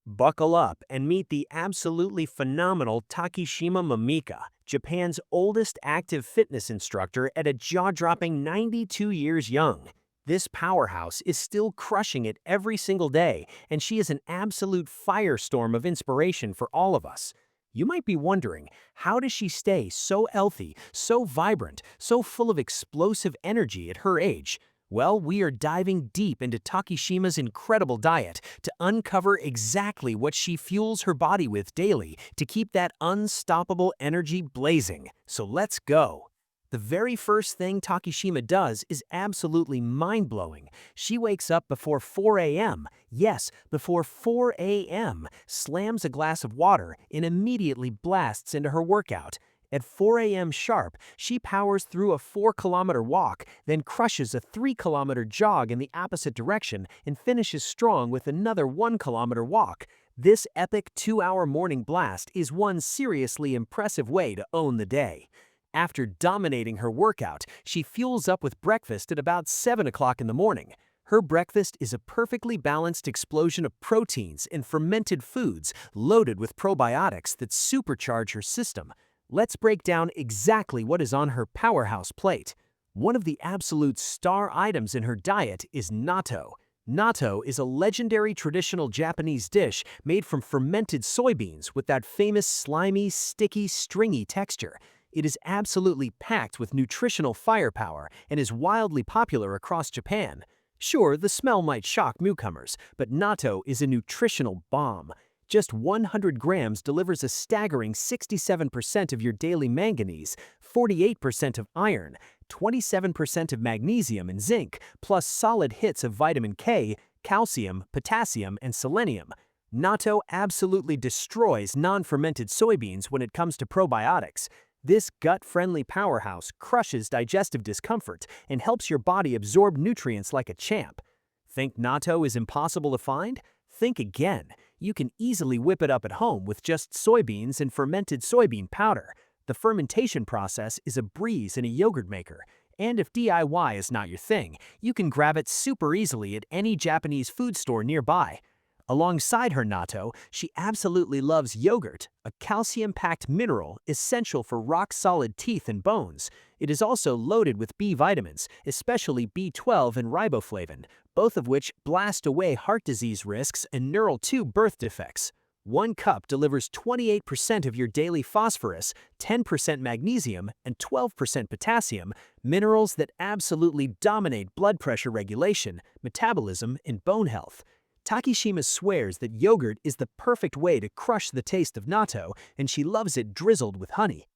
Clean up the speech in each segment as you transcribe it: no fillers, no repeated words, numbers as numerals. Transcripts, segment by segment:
Buckle up and meet the absolutely phenomenal Takishima Mika, Japan's oldest active fitness instructor at a jaw-dropping 92 years young. This powerhouse is still crushing it every single day, and she is an absolute firestorm of inspiration for all of us. You might be wondering, how does she stay so healthy, so vibrant, so full of explosive energy at her age? Well, we are diving deep into Takishima's incredible diet to uncover exactly what she fuels her body with daily to keep that unstoppable energy blazing. So let's go. The very first thing Takishima does is absolutely mind-blowing. She wakes up before 4 a.m. Yes, before 4 a.m., slams a glass of water, and immediately blasts into her workout. At 4 a.m. sharp, she powers through a 4-kilometer walk, then crushes a 3-kilometer jog in the opposite direction and finishes strong with another 1-kilometer walk. This epic 2-hour morning blast is one seriously impressive way to own the day. After dominating her workout, she fuels up with breakfast at about 7 o'clock in the morning. Her breakfast is a perfectly balanced explosion of proteins and fermented foods loaded with probiotics that supercharge her system. Let's break down exactly what is on her powerhouse plate. One of the absolute star items in her diet is natto. Natto is a legendary traditional Japanese dish made from fermented soybeans with that famous slimy, sticky, stringy texture. It is absolutely packed with nutritional firepower and is wildly popular across Japan. Sure, the smell might shock newcomers, but natto is a nutritional bomb. Just 100 grams delivers a staggering 67% of your daily manganese, 48% of iron, 27% of magnesium and zinc, plus solid hits of vitamin K, calcium, potassium, and selenium. Natto absolutely destroys non-fermented soybeans when it comes to probiotics. This gut-friendly powerhouse crushes digestive discomfort and helps your body absorb nutrients like a champ. Think natto is impossible to find? Think again. You can easily whip it up at home with just soybeans and fermented soybean powder. The fermentation process is a breeze in a yogurt maker. And if DIY is not your thing, you can grab it super easily at any Japanese food store nearby. Alongside her natto, she absolutely loves yogurt, a calcium-packed mineral essential for rock-solid teeth and bones. It is also loaded with B vitamins, especially B12 and riboflavin, both of which blast away heart disease risks and neural tube birth defects. One cup delivers 28% of your daily phosphorus, 10% magnesium, and 12% potassium, minerals that absolutely dominate blood pressure regulation, metabolism, and bone health. Takishima swears that yogurt is the perfect way to crush the taste of natto, and she loves it drizzled with honey.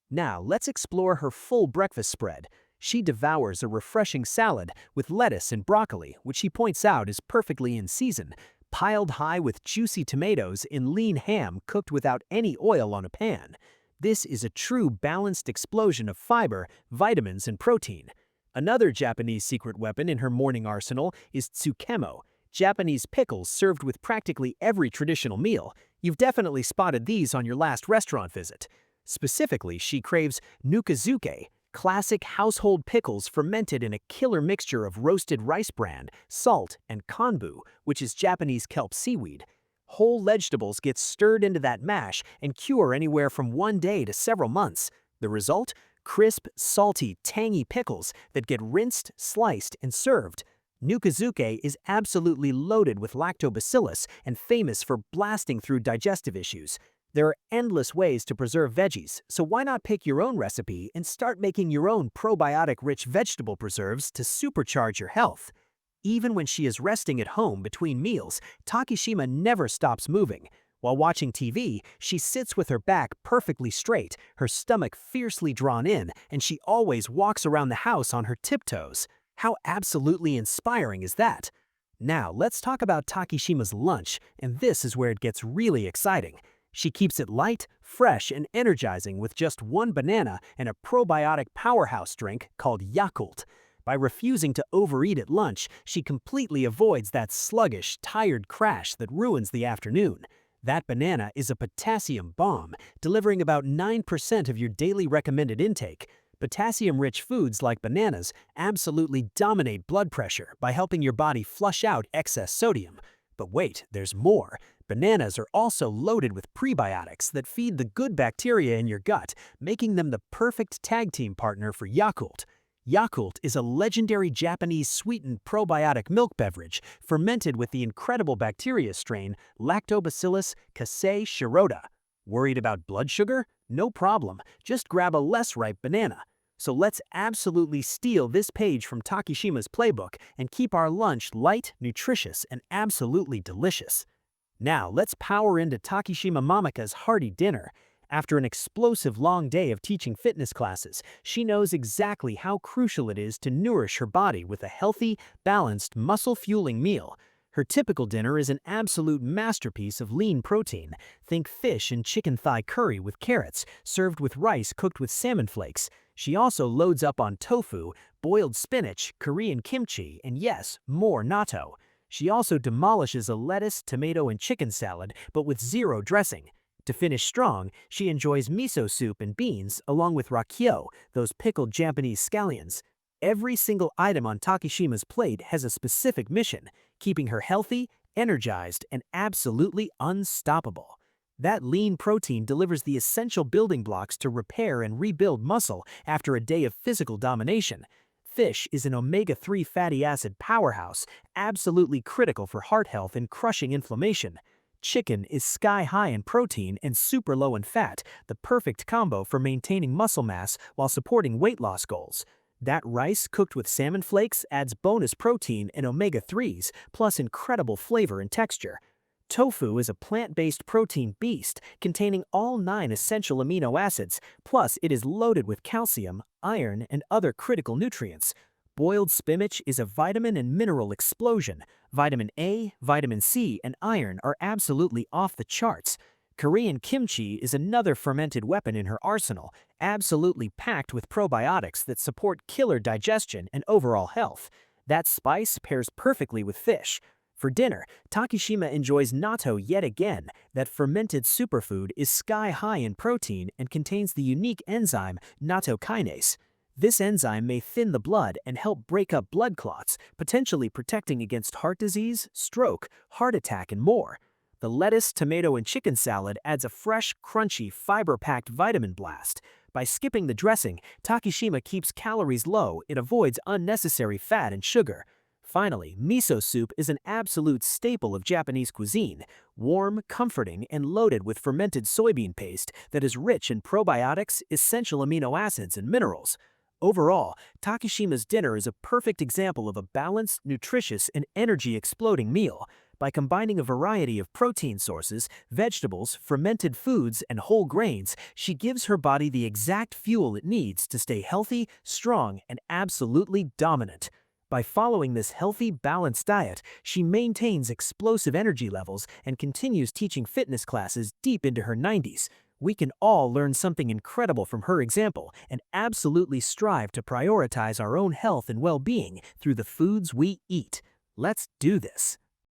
Now, let's explore her full breakfast spread. She devours a refreshing salad with lettuce and broccoli, which she points out is perfectly in season, piled high with juicy tomatoes and lean ham cooked without any oil on a pan. This is a true balanced explosion of fiber, vitamins, and protein. Another Japanese secret weapon in her morning arsenal is tsukemo, Japanese pickles served with practically every traditional meal. You've definitely spotted these on your last restaurant visit. Specifically, she craves nukazuke, classic household pickles fermented in a killer mixture of roasted rice bran, salt, and konbu, which is Japanese kelp seaweed. Whole vegetables get stirred into that mash and cure anywhere from 1 day to several months. The result? Crisp, salty, tangy pickles that get rinsed, sliced, and served. Nukazuke is absolutely loaded with lactobacillus and famous for blasting through digestive issues. There are endless ways to preserve veggies, so why not pick your own recipe and start making your own probiotic-rich vegetable preserves to supercharge your health? Even when she is resting at home between meals, Takishima never stops moving. While watching TV, she sits with her back perfectly straight, her stomach fiercely drawn in, and she always walks around the house on her tiptoes. How absolutely inspiring is that? Now, let's talk about Takishima's lunch, and this is where it gets really exciting. She keeps it light, fresh, and energizing with just 1 banana and a probiotic powerhouse drink called Yakult. By refusing to overeat at lunch, she completely avoids that sluggish, tired crash that ruins the afternoon. That banana is a potassium bomb, delivering about 9% of your daily recommended intake. Potassium-rich foods like bananas absolutely dominate blood pressure by helping your body flush out excess sodium. But wait, there's more. Bananas are also loaded with prebiotics that feed the good bacteria in your gut, making them the perfect tag team partner for Yakult. Yakult is a legendary Japanese sweetened probiotic milk beverage fermented with the incredible bacteria strain Lactobacillus casei shirota. Worried about blood sugar? No problem, just grab a less ripe banana. So let's absolutely steal this page from Takishima's playbook and keep our lunch light, nutritious, and absolutely delicious. Now let's power into Takishima Mama's hearty dinner. After an explosive long day of teaching fitness classes, she knows exactly how crucial it is to nourish her body with a healthy, balanced, muscle-fueling meal. Her typical dinner is an absolute masterpiece of lean protein. Think fish and chicken thigh curry with carrots, served with rice cooked with salmon flakes. She also loads up on tofu, boiled spinach, Korean kimchi, and yes, more natto. She also demolishes a lettuce, tomato, and chicken salad, but with zero dressing. To finish strong, she enjoys miso soup and beans, along with rakkyo, those pickled Japanese scallions. Every single item on Takishima's plate has a specific mission, keeping her healthy, energized, and absolutely unstoppable. That lean protein delivers the essential building blocks to repair and rebuild muscle after a day of physical domination. Fish is an omega-3 fatty acid powerhouse, absolutely critical for heart health and crushing inflammation. Chicken is sky-high in protein and super low in fat, the perfect combo for maintaining muscle mass while supporting weight loss goals. That rice cooked with salmon flakes adds bonus protein and omega-3s, plus incredible flavor and texture. Tofu is a plant-based protein beast containing all 9 essential amino acids, plus it is loaded with calcium, iron, and other critical nutrients. Boiled spinach is a vitamin and mineral explosion. Vitamin A, vitamin C, and iron are absolutely off the charts. Korean kimchi is another fermented weapon in her arsenal, absolutely packed with probiotics that support killer digestion and overall health. That spice pairs perfectly with fish. For dinner, Takishima enjoys natto yet again. That fermented superfood is sky-high in protein and contains the unique enzyme natto kinase. This enzyme may thin the blood and help break up blood clots, potentially protecting against heart disease, stroke, heart attack, and more. The lettuce, tomato, and chicken salad adds a fresh, crunchy, fiber-packed vitamin blast. By skipping the dressing, Takishima keeps calories low. It avoids unnecessary fat and sugar. Finally, miso soup is an absolute staple of Japanese cuisine, warm, comforting, and loaded with fermented soybean paste that is rich in probiotics, essential amino acids, and minerals. Overall, Takishima's dinner is a perfect example of a balanced, nutritious, and energy-exploding meal. By combining a variety of protein sources, vegetables, fermented foods, and whole grains, she gives her body the exact fuel it needs to stay healthy, strong, and absolutely dominant. By following this healthy, balanced diet, she maintains explosive energy levels and continues teaching fitness classes deep into her 90s. We can all learn something incredible from her example and absolutely strive to prioritize our own health and well-being through the foods we eat. Let's do this.